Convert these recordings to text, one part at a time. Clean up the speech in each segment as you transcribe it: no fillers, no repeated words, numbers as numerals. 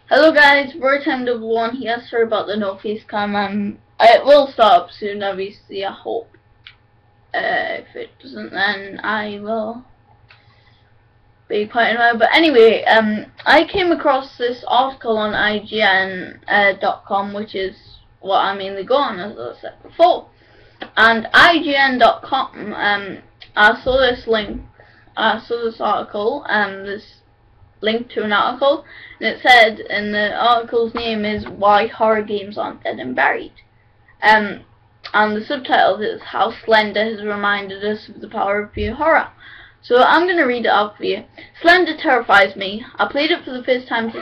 Hello guys, Bird1 here. Sorry about the no face cam. It will start up soon, obviously, I hope. If it doesn't, then I will be quite annoyed. But anyway, I came across this article on IGN.com, which is what I mainly go on, as I said before. And IGN.com, I saw this article, this link to an article, and it said, and the article's name is "Why Horror Games Aren't Dead and Buried," and the subtitle is "How Slender Has Reminded Us of the Power of Pure Horror." So I'm gonna read it out for you. Slender terrifies me. I played it for the first time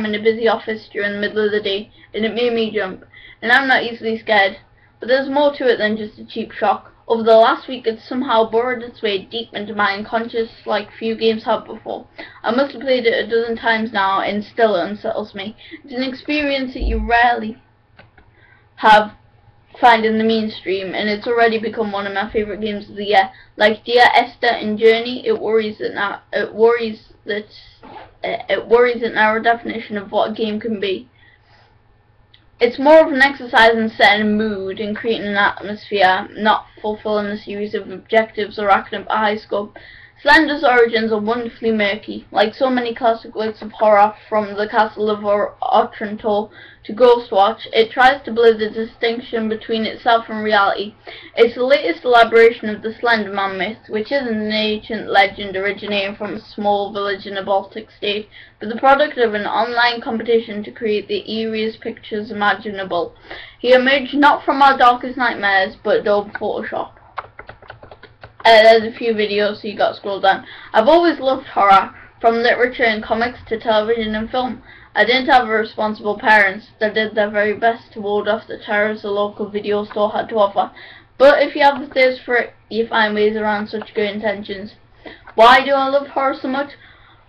in a busy office during the middle of the day, and it made me jump. And I'm not easily scared, but there's more to it than just a cheap shock. Over the last week, it's somehow burrowed its way deep into my unconscious like few games have before. I must have played it a dozen times now, and still it unsettles me. It's an experience that you rarely find in the mainstream, and it's already become one of my favourite games of the year. Like Dear Esther and Journey, it worries that narrow definition of what a game can be. It's more of an exercise in setting a mood and creating an atmosphere, not fulfilling a series of objectives or racking up a high score. Slender's origins are wonderfully murky. Like so many classic works of horror, from The Castle of Otranto to Ghostwatch, it tries to blur the distinction between itself and reality. It's the latest elaboration of the Slender Man myth, which isn't an ancient legend originating from a small village in a Baltic state, but the product of an online competition to create the eeriest pictures imaginable. He emerged not from our darkest nightmares, but Adobe Photoshop. There's a few videos, so you got to scroll down. I've always loved horror, from literature and comics to television and film. I didn't have responsible parents that did their very best to ward off the terrors the local video store had to offer. But if you have the thirst for it, you find ways around such good intentions. Why do I love horror so much?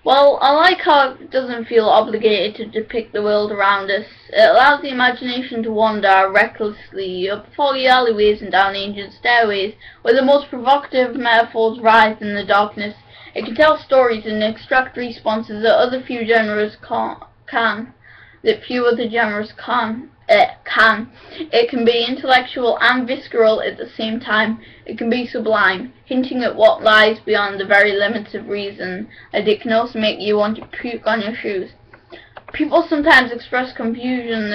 Well, I like how it doesn't feel obligated to depict the world around us. It allows the imagination to wander recklessly up foggy alleyways and down ancient stairways, where the most provocative metaphors rise in the darkness. It can tell stories and extract responses that few other genres can. It can be intellectual and visceral at the same time. It can be sublime, hinting at what lies beyond the very limits of reason, and it can also make you want to puke on your shoes. People sometimes express confusion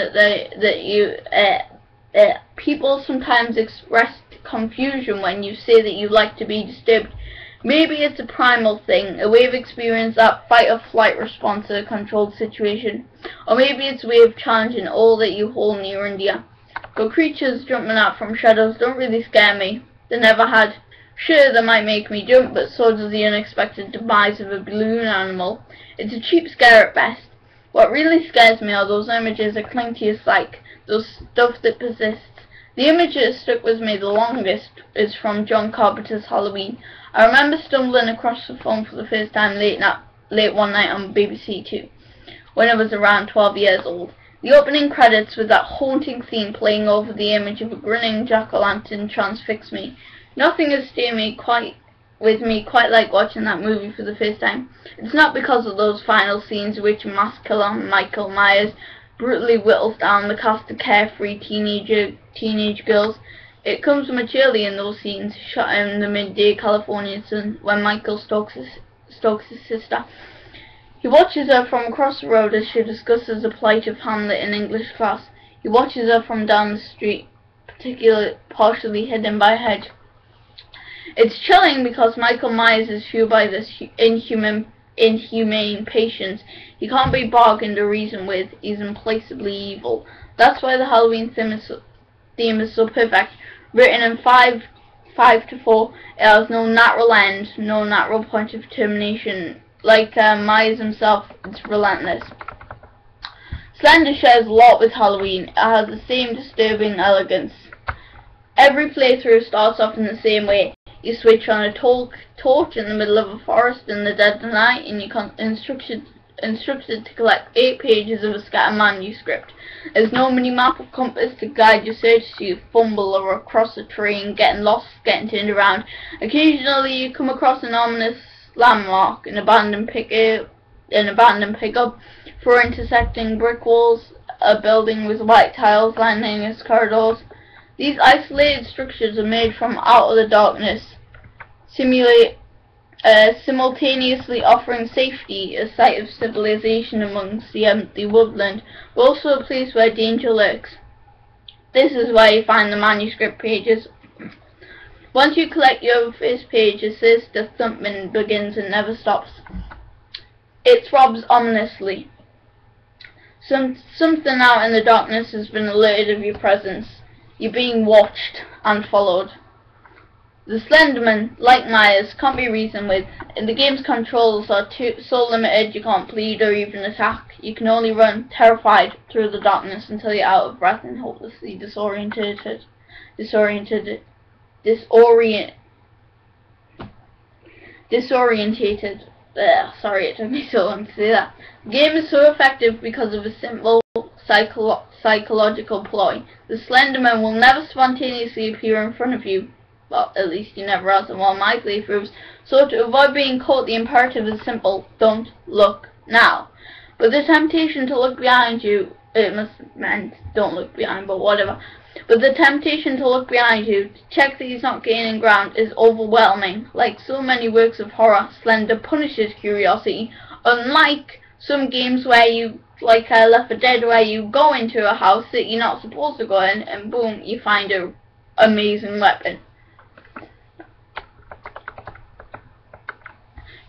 when you say that you like to be disturbed. Maybe it's a primal thing, a way of experience, that fight-or-flight response to a controlled situation. Or maybe it's a way of challenging all that you hold near and dear. But creatures jumping out from shadows don't really scare me. They never had. Sure, they might make me jump, but so does the unexpected demise of a balloon animal. It's a cheap scare at best. What really scares me are those images that cling to your psyche, those stuff that persists. The image that stuck with me the longest is from John Carpenter's Halloween. I remember stumbling across the film for the first time late one night on BBC Two, when I was around 12 years old. The opening credits with that haunting theme playing over the image of a grinning jack-o'-lantern transfixed me. Nothing has stayed with me quite like watching that movie for the first time. It's not because of those final scenes in which mass killer Michael Myers brutally whittles down the cast of carefree teenage girls. It comes much earlier in those scenes, shot in the midday Californian sun, when Michael stalks his sister. He watches her from across the road as she discusses the plight of Hamlet in English class. He watches her from down the street, partially hidden by a hedge. It's chilling because Michael Myers is fueled by this inhumane patience. He can't be bargained or reasoned with. He's implacably evil. That's why the Halloween theme is so perfect. Written in 5:4, it has no natural end, no natural point of termination. Like Myers himself, it's relentless. Slender shares a lot with Halloween. It has the same disturbing elegance. Every playthrough starts off in the same way. You switch on a torch in the middle of a forest in the dead of night, and you're instructed to collect 8 pages of a scattered manuscript. There's no mini-map or compass to guide your search, so you fumble or across a terrain, getting lost, getting turned around. Occasionally you come across an ominous landmark, an abandoned pickup for intersecting brick walls, a building with white tiles lining its corridors. These isolated structures are made from out of the darkness, simultaneously offering safety, a site of civilization amongst the empty woodland, but also a place where danger lurks. This is where you find the manuscript pages. Once you collect your first page, it says the thumping begins and never stops. It throbs ominously. Something out in the darkness has been alerted of your presence. You're being watched and followed. The Slenderman, like Myers, can't be reasoned with. The game's controls are so limited you can't plead or even attack. You can only run, terrified, through the darkness until you're out of breath and hopelessly disorientated. Sorry, it took me so long to say that. The game is so effective because of a simple psychological ploy. The Slenderman will never spontaneously appear in front of you. Well, at least he never has in one of my playthroughs. So to avoid being caught, the imperative is simple: don't look now. But the temptation to look behind you, it must have meant don't look behind, but whatever. But the temptation to look behind you, to check that he's not gaining ground, is overwhelming. Like so many works of horror, Slender punishes curiosity, unlike some games where you, like Left 4 Dead, where you go into a house that you're not supposed to go in, and boom, you find an amazing weapon.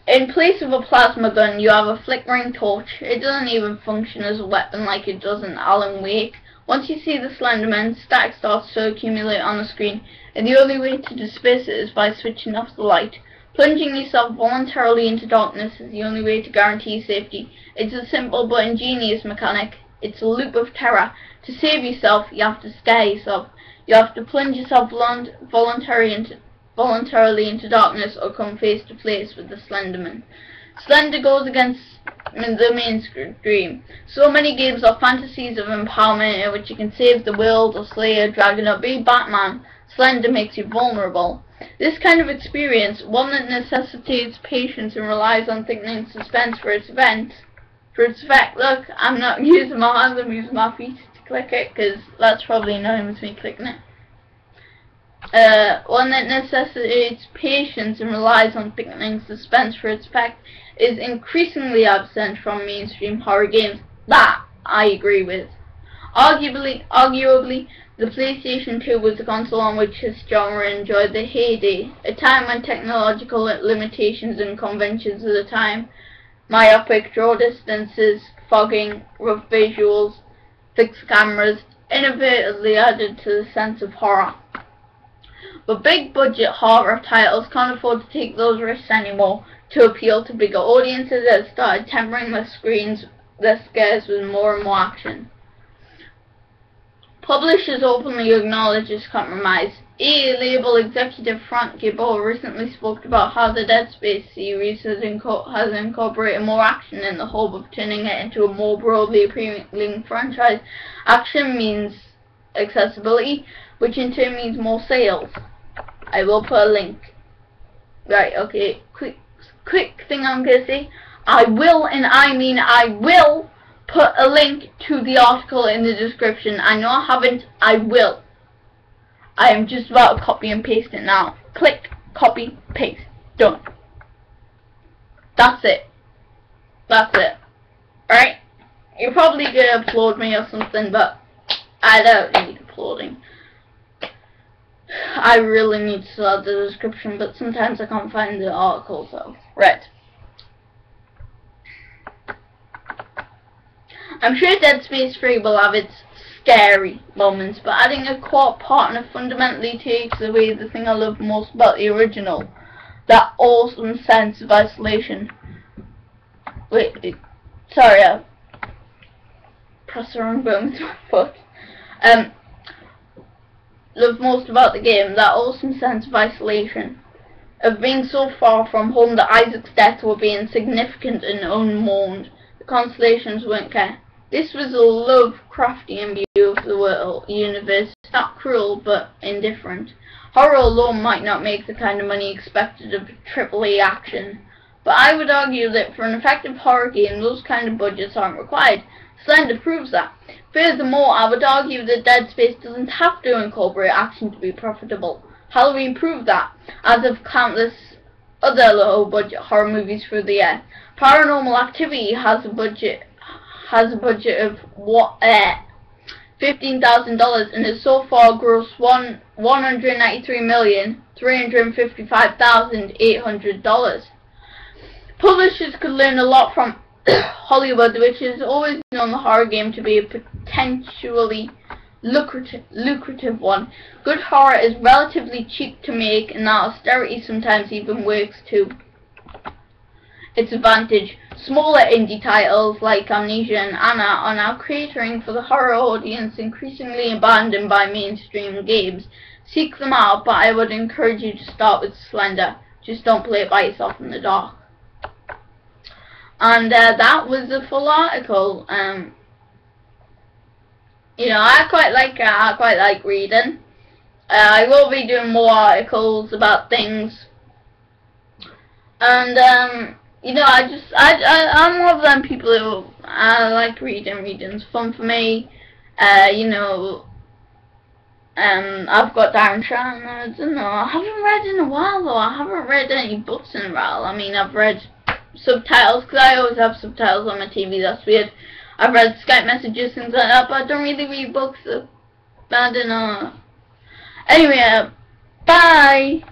In place of a plasma gun, you have a flickering torch. It doesn't even function as a weapon like it does in Alan Wake. Once you see the Slenderman, static starts to accumulate on the screen, and the only way to disperse it is by switching off the light. Plunging yourself voluntarily into darkness is the only way to guarantee safety. It's a simple but ingenious mechanic. It's a loop of terror. To save yourself, you have to scare yourself. You have to plunge yourself voluntarily into darkness or come face to face with the Slenderman. Slender goes against the mainstream. So many games are fantasies of empowerment in which you can save the world or slay a dragon or be Batman. Slender makes you vulnerable. This kind of experience, one that necessitates patience and relies on thickening suspense for its effect. Look, I'm not using my hands, I'm using my feet to click it, because that's probably annoying with me clicking it. One that necessitates patience and relies on thickening suspense for its effect is increasingly absent from mainstream horror games. That I agree with. Arguably, the PlayStation 2 was the console on which this genre enjoyed the heyday, a time when technological limitations and conventions of the time, myopic draw distances, fogging, rough visuals, fixed cameras, inadvertently added to the sense of horror. But big budget horror titles can't afford to take those risks anymore to appeal to bigger audiences that started tempering their scares with more and more action. Publishers openly acknowledge this compromise. EA label executive Frank Gibbo recently spoke about how the Dead Space series has incorporated more action in the hope of turning it into a more broadly appealing franchise. Action means accessibility, which in turn means more sales. I will put a link. Right, okay, quick thing I'm gonna say. I will, and I mean I will, put a link to the article in the description. I know I haven't, I will. I am just about to copy and paste it now. Click, copy, paste. Done. That's it. Right? You're probably gonna upload me or something, but I don't need uploading. I really need to add the description, but sometimes I can't find the article, so. Right. I'm sure Dead Space 3 will have its scary moments, but adding a co-op partner fundamentally takes away the thing I love most about the original. That awesome sense of isolation. Wait, sorry, I pressed the wrong button with my foot. Love most about the game, that awesome sense of isolation, of being so far from home that Isaac's death will be insignificant and unmourned. The constellations won't care. This was a Lovecraftian view of the world universe, not cruel but indifferent. Horror alone might not make the kind of money expected of AAA action, but I would argue that for an effective horror game, those kind of budgets aren't required. Slender proves that. Furthermore, I would argue that Dead Space doesn't have to incorporate action to be profitable. Halloween proved that, as have countless other low-budget horror movies through the year. Paranormal Activity has a budget of $15,000 and has so far grossed $193,355,800. Publishers could learn a lot from Hollywood, which has always known the horror game to be a potentially lucrative one. Good horror is relatively cheap to make, and that austerity sometimes even works to its advantage. Smaller indie titles like Amnesia and Anna are now catering for the horror audience increasingly abandoned by mainstream games. Seek them out, but I would encourage you to start with Slender. Just don't play it by yourself in the dark. And that was the full article. You know, I quite like reading. I will be doing more articles about things. And you know, I'm one of them people who I like reading. Reading's fun for me. You know, I've got Darren Shan. I don't know. I haven't read in a while though. I haven't read any books in a while. I mean, I've read subtitles because I always have subtitles on my TV. That's weird. I've read Skype messages, things like that, but I don't really read books. So I don't know. Anyway, bye.